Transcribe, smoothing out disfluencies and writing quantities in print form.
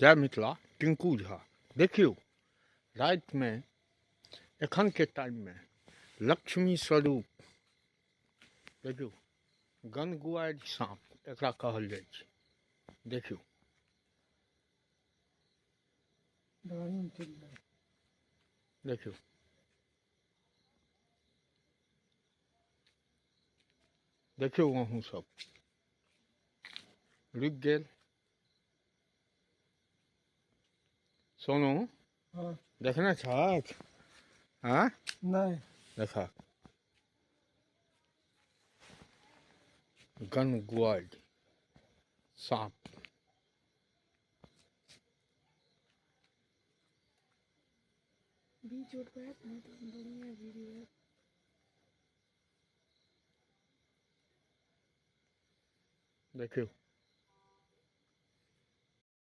जय मिथिला टिंकू झा। देखियो रात में एखन के टाइम में लक्ष्मी स्वरूप देखियो गनगुआइल सांप एकरा कहल जाय छै। देखियो देखियो देखियो अहूँ सब रुक गेल। सोनू देखने छहक? हाँ नहीं देखा गनगुआइल सांप। बीच रोड पे है ना, तो बढ़िया वीडियो है। देखियो